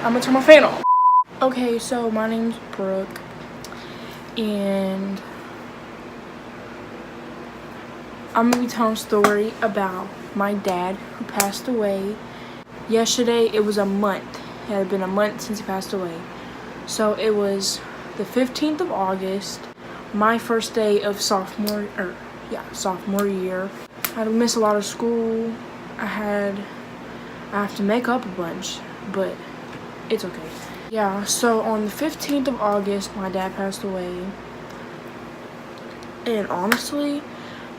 I'm gonna turn my fan off. Okay, so my name's Brooke, and I'm gonna be telling a story about my dad who passed away. Yesterday, it was a month. It had been a month since he passed away. So it was the 15th of August, my first day of sophomore year. I had to miss a lot of school. I have to make up a bunch, but it's okay. Yeah, so on the 15th of August, my dad passed away. And honestly,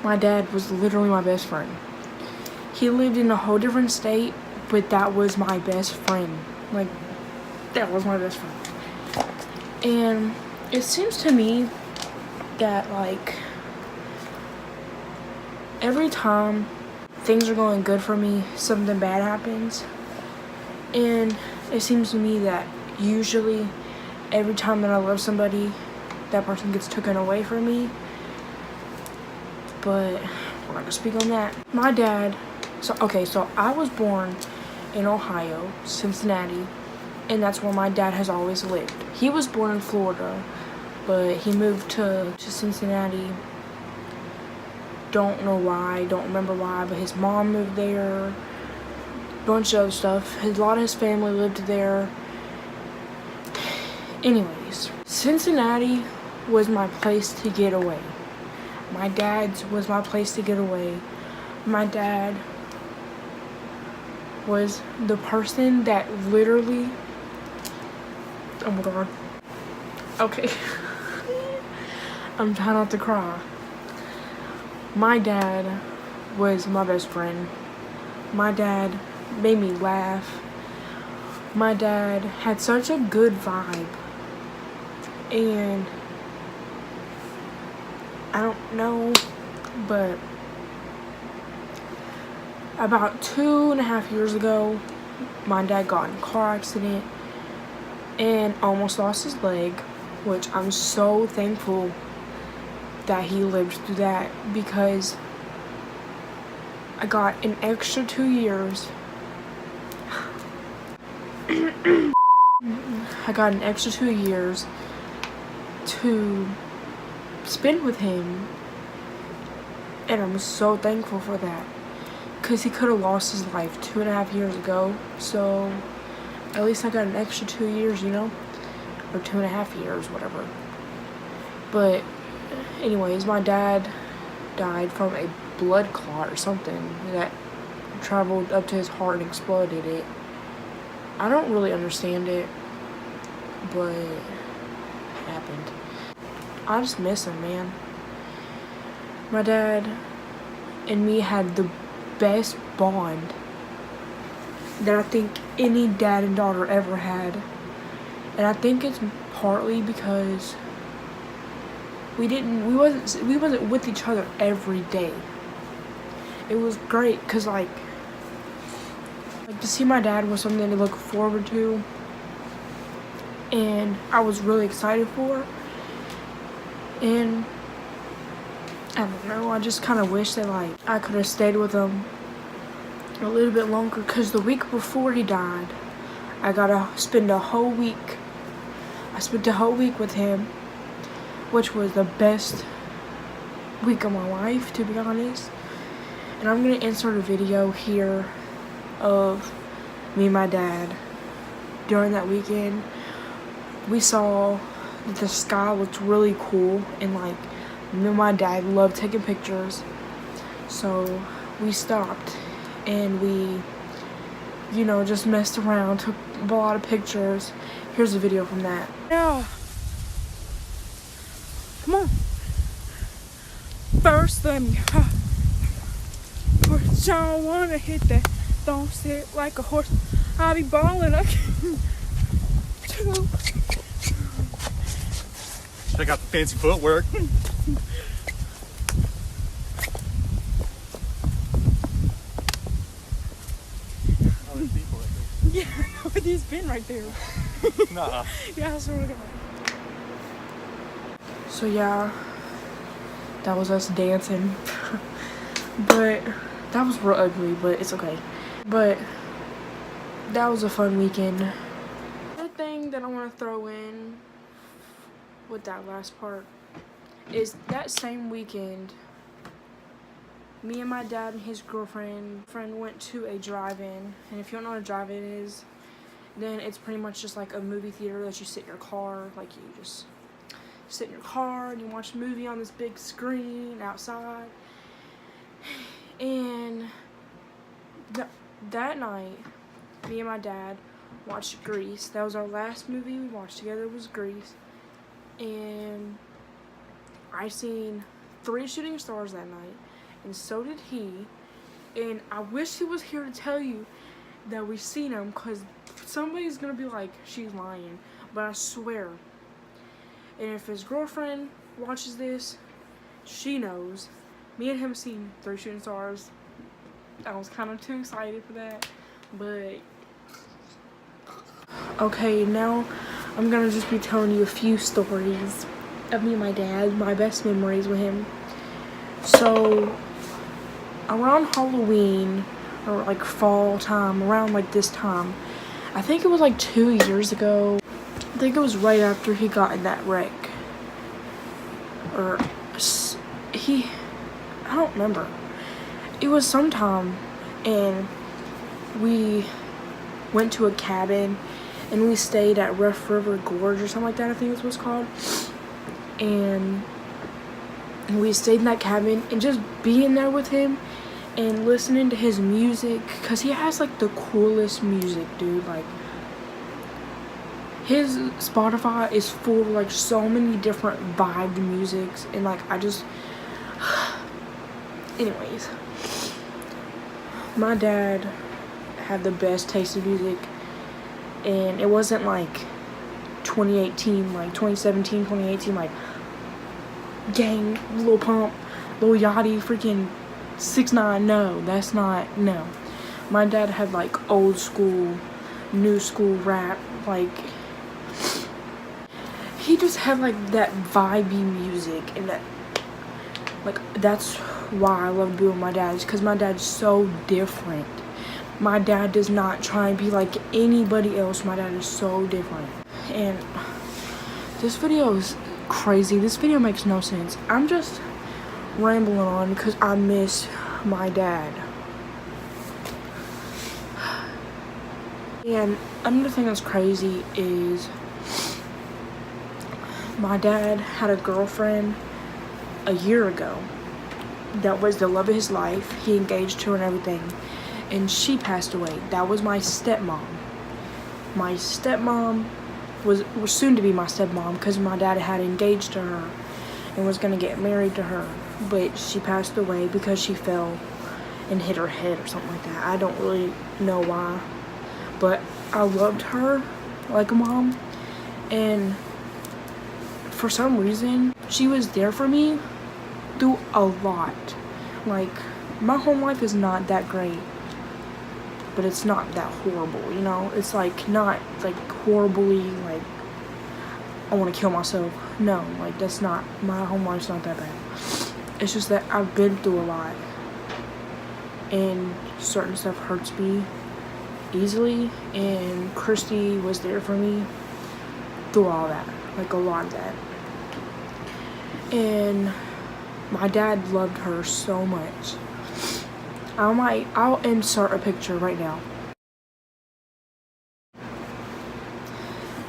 my dad was literally my best friend. He lived in a whole different state, but that was my best friend. Like, that was my best friend. And it seems to me that, like, every time things are going good for me, something bad happens. And it seems to me that usually every time that I love somebody, that person gets taken away from me. But we're not gonna speak on that. My dad, so I was born in Ohio, Cincinnati, and that's where my dad has always lived. He was born in Florida, but he moved to Cincinnati. Don't know why, don't remember why, but his mom moved there, bunch of other stuff. A lot of his family lived there. Anyways, Cincinnati was my place to get away. My dad's was my place to get away. My dad was the person that literally, oh my god, okay, I'm trying not to cry. My dad was my best friend. My dad made me laugh. My dad had such a good vibe. And I don't know, but about 2.5 years ago, my dad got in a car accident and almost lost his leg, which I'm so thankful that he lived through that, because I got an extra 2 years. I got an extra 2 years to spend with him, and I'm so thankful for that, because he could have lost his life 2.5 years ago. So at least I got an extra 2 years, you know, or 2.5 years, whatever. But anyways, my dad died from a blood clot or something that traveled up to his heart and exploded it. I don't really understand it, but it happened. I just miss him, man. My dad and me had the best bond that I think any dad and daughter ever had. And I think it's partly because we wasn't with each other every day. It was great because like to see my dad was something to look forward to, and I was really excited for. And I don't know, I just kind of wish that like I could have stayed with him a little bit longer, because the week before he died, I got to spend a whole week. I spent a whole week with him, which was the best week of my life, to be honest. And I'm going to insert a video here of me and my dad during that weekend. We saw that the sky looked really cool, and like me and my dad loved taking pictures. So we stopped and we, you know, just messed around, took a lot of pictures. Here's a video from that. Yeah. Come on. First, let me First, I don't wanna hit that. Don't sit like a horse. I'll be balling. Check out the fancy footwork. Yeah, but he's been right there. Nuh-uh. Yeah, I swear to God. So yeah, that was us dancing. But that was real ugly, but it's okay. But that was a fun weekend. thing that I want to throw in with that last part is that same weekend, me and my dad and his girlfriend went to a drive-in. And if you don't know what a drive-in is, then it's pretty much just like a movie theater that you sit in your car, like you just sit in your car and you watch a movie on this big screen outside. And that night, me and my dad watched Grease. That was our last movie we watched together, was Grease. And I seen 3 shooting stars that night, and so did he. And I wish he was here to tell you that we seen him, because somebody's gonna be like, she's lying, but I swear. And if his girlfriend watches this, she knows. Me and him seen 3 shooting stars. I was kind of too excited for that, but okay, now I'm gonna just be telling you a few stories of me and my dad, my best memories with him. So around Halloween, or like fall time, around like this time, I think it was like 2 years ago. I think it was right after he got in that wreck, or I don't remember. It was sometime, and we went to a cabin, and we stayed at Rough River Gorge or something like that, I think is what it's called. And we stayed in that cabin, and just being there with him and listening to his music, because he has like the coolest music, dude. Like, his Spotify is full of like so many different vibed musics, and like I just anyways, my dad had the best taste in music, and it wasn't like 2018, like 2017, 2018, like Gang, Lil Pump, Lil Yachty, freaking 6ix9ine. No, that's not, no. My dad had like old school, new school rap, like he just had like that vibey music, and that, like, that's why I love being with my dad, is because my dad's so different. My dad does not try and be like anybody else. My dad is so different. And this video is crazy. This video makes no sense. I'm just rambling on because I miss my dad. And another thing that's crazy is my dad had a girlfriend a year ago that was the love of his life. He engaged her and everything, and she passed away. That was my stepmom. My stepmom was soon to be my stepmom, because my dad had engaged to her and was gonna get married to her, but she passed away because she fell and hit her head or something like that. I don't really know why, but I loved her like a mom, and for some reason she was there for me through a lot. Like, my home life is not that great, but it's not that horrible, you know? It's like not like horribly like I want to kill myself. No, like that's not, my home life's not that bad. It's just that I've been through a lot, and certain stuff hurts me easily, and Christy was there for me through all that, like a lot of that. And my dad loved her so much. I'll insert a picture right now.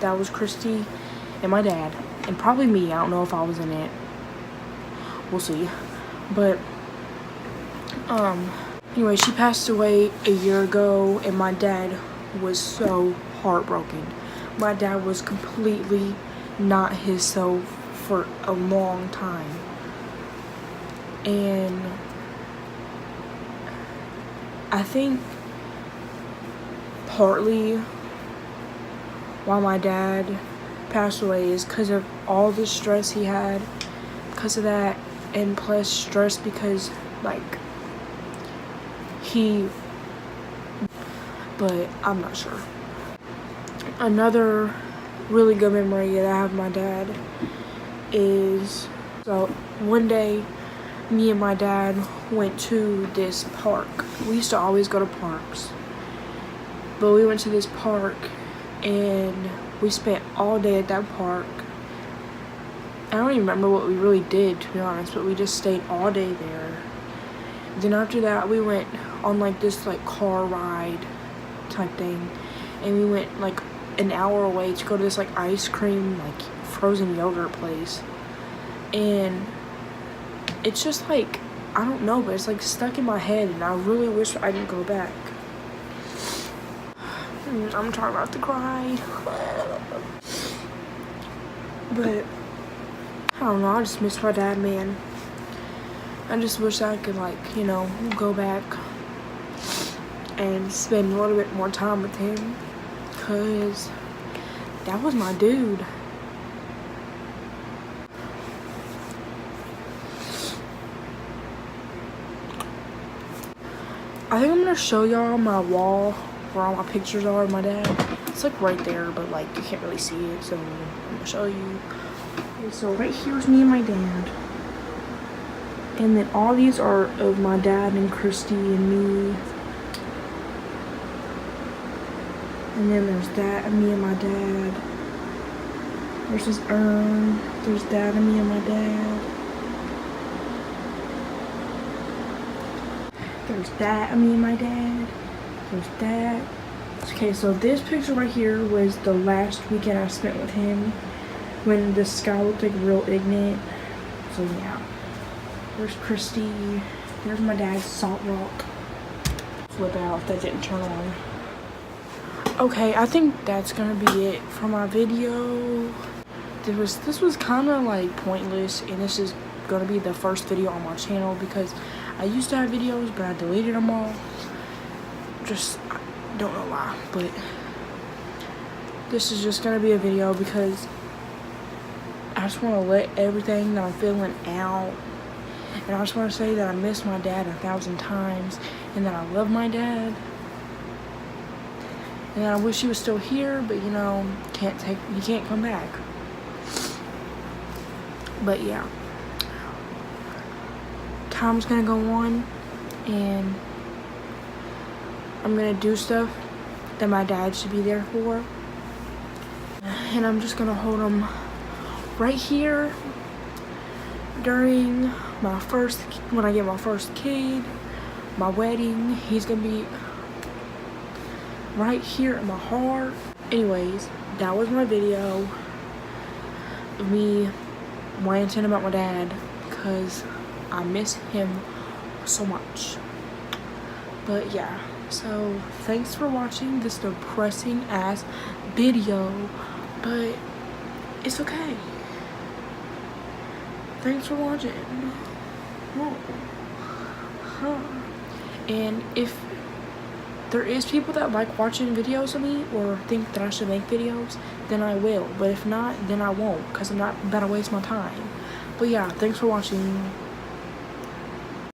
That was Christy and my dad, and probably me. I don't know if I was in it. We'll see. But anyway, she passed away a year ago, and my dad was so heartbroken. My dad was completely not himself for a long time. And I think partly why my dad passed away is because of all the stress he had, because of that, and plus stress because like but I'm not sure. Another really good memory that I have of my dad is, so one day me and my dad went to this park. We used to always go to parks, but we went to this park, and We spent all day at that park. I don't even remember what we really did, to be honest, but we just stayed all day there. Then after that, we went on like this like car ride type thing, and we went like an hour away to go to this like ice cream like frozen yogurt place, and it's just like, I don't know, but it's like stuck in my head, and I really wish I didn't go back. I'm trying not to cry, but I don't know, I just miss my dad, man. I just wish I could, like, you know, go back and spend a little bit more time with him, because that was my dude. I think I'm gonna show y'all my wall where all my pictures are of my dad. It's like right there, but like you can't really see it, so I'm gonna show you. Okay, so right here's me and my dad. And then all these are of my dad and Christy and me. And then there's that and me and my dad. There's this urn. There's dad and me and my dad. There's that and me and my dad. There's that. Okay, so this picture right here was the last weekend I spent with him when the sky looked like real ignorant. So yeah. There's Christy. There's my dad's salt rock. Flip out if that didn't turn on. Okay, I think that's gonna be it for my video. This was kind of like pointless, and this is gonna be the first video on my channel because I used to have videos, but I deleted them all. Just don't know why, but this is just gonna be a video because I just want to let everything that I'm feeling out, and I just want to say that I miss my dad 1,000 times, and that I love my dad, and I wish he was still here, but you know, he can't come back. But yeah, time's gonna go on, and I'm gonna do stuff that my dad should be there for, and I'm just gonna hold him right here during when I get my first kid, my wedding. He's gonna be right here in my heart. Anyways, that was my video of me ranting about my dad because I miss him so much. But yeah, so thanks for watching this depressing ass video, but it's okay. Thanks for watching. And if there is people that like watching videos of me or think that I should make videos, then I will. But if not, then I won't, because I'm not about to waste my time. But yeah, thanks for watching.